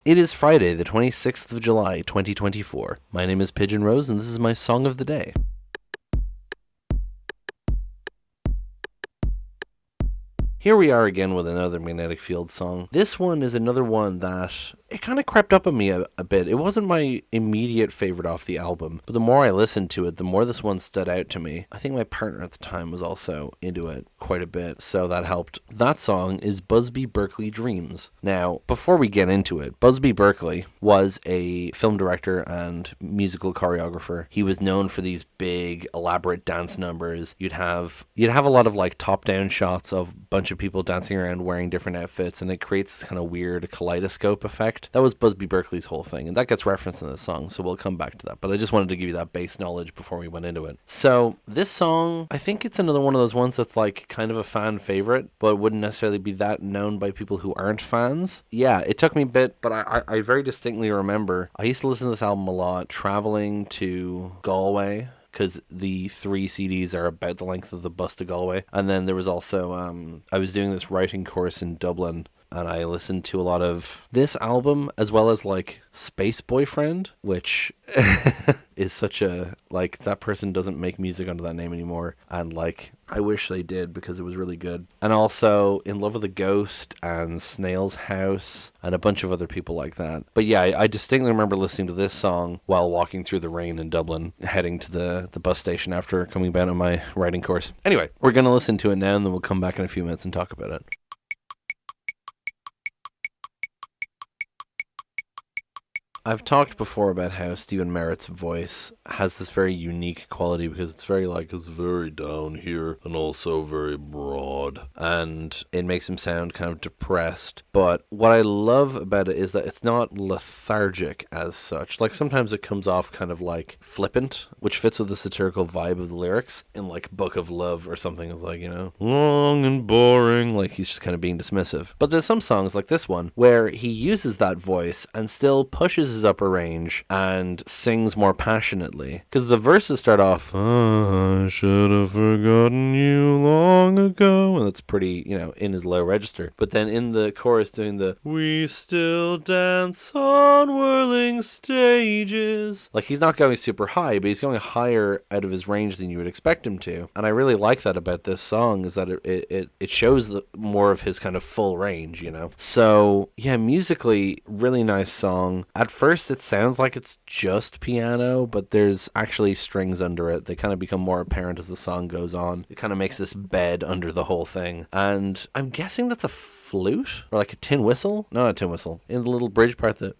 It is Friday, the 26th of July, 2024. My name is Pigeon Rose, and this is my song of the day. Here we are again with another Magnetic Field song. This one is another one that it kind of crept up on me a bit. It wasn't my immediate favorite off the album, but the more I listened to it, the more this one stood out to me. I think my partner at the time was also into it quite a bit, so that helped. That song is Busby Berkeley Dreams. Now, before we get into it, Busby Berkeley was a film director and musical choreographer. He was known for these big, elaborate dance numbers. You'd have a lot of like top-down shots of a bunch of people dancing around wearing different outfits, and it creates this kind of weird kaleidoscope effect. That was Busby Berkeley's whole thing, and that gets referenced in the song, so we'll come back to that. But I just wanted to give you that base knowledge before we went into it. So this song, I think it's another one of those ones that's like kind of a fan favorite, but wouldn't necessarily be that known by people who aren't fans. Yeah, it took me a bit, but I very distinctly remember I used to listen to this album a lot traveling to Galway, because the 3 CDs are about the length of the bus to Galway. And then there was also, I was doing this writing course in Dublin, and I listened to a lot of this album, as well as, like, Space Boyfriend, which is such a, like, that person doesn't make music under that name anymore. And, like, I wish they did, because it was really good. And also In Love with a Ghost and Snail's House and a bunch of other people like that. But yeah, I distinctly remember listening to this song while walking through the rain in Dublin, heading to the bus station after coming back on my writing course. Anyway, we're going to listen to it now, and then we'll come back in a few minutes and talk about it. I've talked before about how Stephen Merritt's voice has this very unique quality because it's very down here and also very broad, and it makes him sound kind of depressed. But what I love about it is that it's not lethargic as such. Like sometimes it comes off kind of like flippant, which fits with the satirical vibe of the lyrics. In like Book of Love or something, it's like, long and boring, like he's just kind of being dismissive. But there's some songs like this one where he uses that voice and still pushes his upper range and sings more passionately, because the verses start off, I should have forgotten you long ago, and that's pretty, in his low register. But then in the chorus doing the we still dance on whirling stages, like he's not going super high, but he's going higher out of his range than you would expect him to. And I really like that about this song, is that it shows more of his kind of full range, So yeah, musically really nice song. At first it sounds like it's just piano, but there's actually strings under it. They kind of become more apparent as the song goes on. It kind of makes this bed under the whole thing. And I'm guessing that's a flute or like a tin whistle. No, not a tin whistle. In the little bridge part, and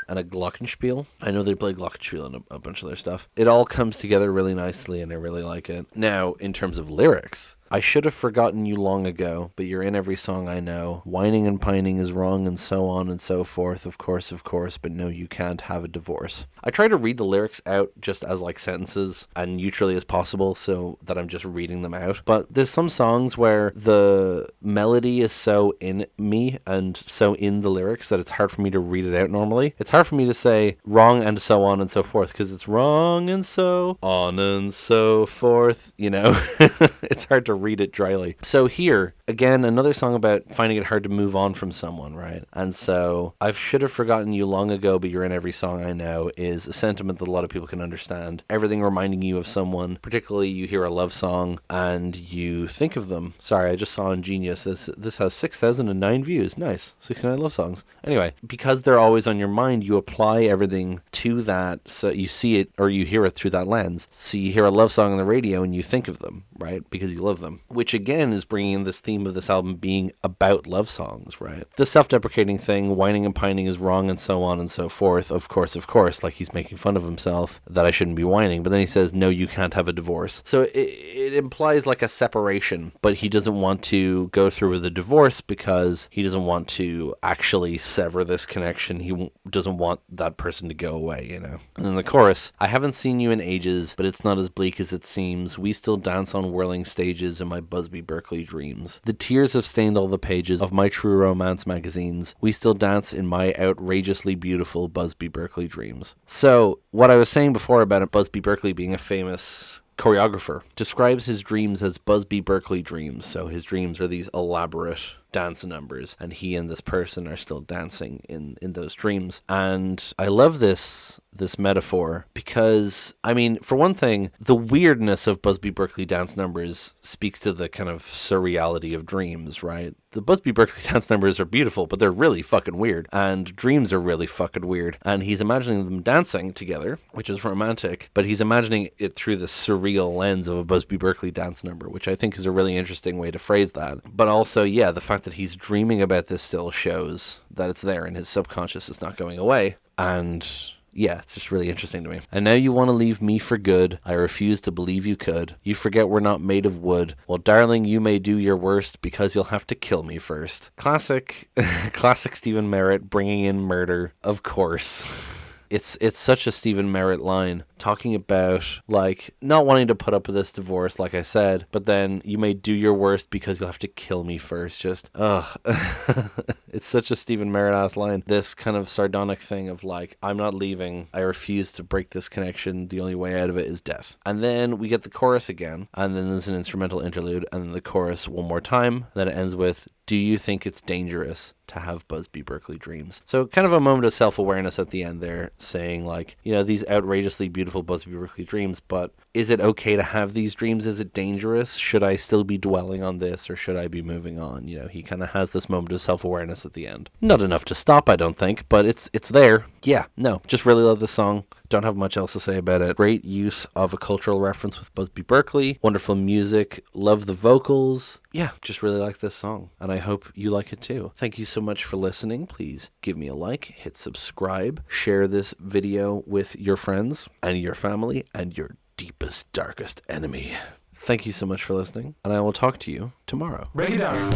a glockenspiel. I know they play glockenspiel in a bunch of their stuff. It all comes together really nicely, and I really like it. Now, in terms of lyrics, I should have forgotten you long ago, but you're in every song I know. Whining and pining is wrong, and so on and so forth. Of course, but no, you can't have a divorce. I try to read the lyrics out just as like sentences and neutrally as possible, so that I'm just reading them out. But there's some songs where the melody is so in me and so in the lyrics that it's hard for me to read it out normally. It's hard for me to say wrong and so on and so forth, because it's wrong and so on and so forth, It's hard to read it dryly. So here, again, another song about finding it hard to move on from someone, right? And so, I should have forgotten you long ago, but you're in every song I know, is a sentiment that a lot of people can understand. Everything reminding you of someone, particularly you hear a love song and you think of them. Sorry, I just saw on Genius, this has 6,009 views. Nice. 69 love songs. Anyway, because they're always on your mind, you apply everything to that, so you see it or you hear it through that lens. So you hear a love song on the radio and you think of them, right? Because you love them. Which again is bringing in this theme of this album being about love songs, right? The self-deprecating thing, whining and pining is wrong and so on and so forth. Of course, like he's making fun of himself that I shouldn't be whining. But then he says, no, you can't have a divorce. So it implies like a separation, but he doesn't want to go through with a divorce because he doesn't want to actually sever this connection. He doesn't want that person to go away, And then the chorus, I haven't seen you in ages, but it's not as bleak as it seems. We still dance on whirling stages in my Busby Berkeley dreams. The tears have stained all the pages of my true romance magazines. We still dance in my outrageously beautiful Busby Berkeley dreams. So, what I was saying before about Busby Berkeley being a famous choreographer describes his dreams as Busby Berkeley dreams. So his dreams are these elaborate dance numbers, and he and this person are still dancing in those dreams. And I love this metaphor because, I mean, for one thing, the weirdness of Busby Berkeley dance numbers speaks to the kind of surreality of dreams, right? The Busby Berkeley dance numbers are beautiful, but they're really fucking weird, and dreams are really fucking weird. And he's imagining them dancing together, which is romantic, but he's imagining it through the surreal lens of a Busby Berkeley dance number, which I think is a really interesting way to phrase that. But also, yeah, the fact that he's dreaming about this still shows that it's there and his subconscious is not going away. And yeah, it's just really interesting to me. And now you want to leave me for good. I refuse to believe you could. You forget we're not made of wood. Well, darling, you may do your worst because you'll have to kill me first. Classic Stephen Merritt bringing in murder, of course. It's such a Stephen Merritt line, talking about, like, not wanting to put up with this divorce, like I said, but then you may do your worst because you'll have to kill me first. Just, ugh. It's such a Stephen Merritt-ass line. This kind of sardonic thing of, like, I'm not leaving. I refuse to break this connection. The only way out of it is death. And then we get the chorus again, and then there's an instrumental interlude, and then the chorus one more time. Then it ends with, do you think it's dangerous to have Busby Berkeley dreams? So kind of a moment of self-awareness at the end there, saying, like, you know, these outrageously beautiful Busby Berkeley dreams, but is it okay to have these dreams? Is it dangerous? Should I still be dwelling on this, or should I be moving on? You know, he kind of has this moment of self-awareness at the end. Not enough to stop, I don't think, but it's there. Yeah, no, just really love this song. Don't have much else to say about it. Great use of a cultural reference with Busby Berkeley. Wonderful music. Love the vocals. Yeah, just really like this song, and I hope you like it too. Thank you so much for listening. Please give me a like, hit subscribe, share this video with your friends and your family and your deepest, darkest enemy. Thank you so much for listening, and I will talk to you tomorrow. Break it down.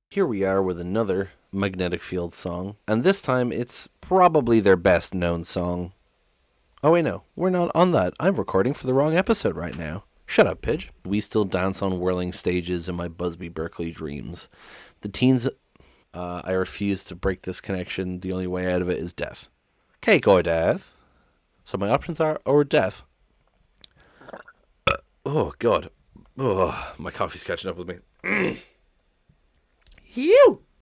Here we are with another Magnetic Field song, and this time it's probably their best known song. Oh wait, no, we're not on that. I'm recording for the wrong episode right now. Shut up, Pidge. We still dance on whirling stages in my Busby Berkeley dreams. The teens, I refuse to break this connection. The only way out of it is death. Cake or death. So my options are or death. Oh, God. Oh, my coffee's catching up with me. You!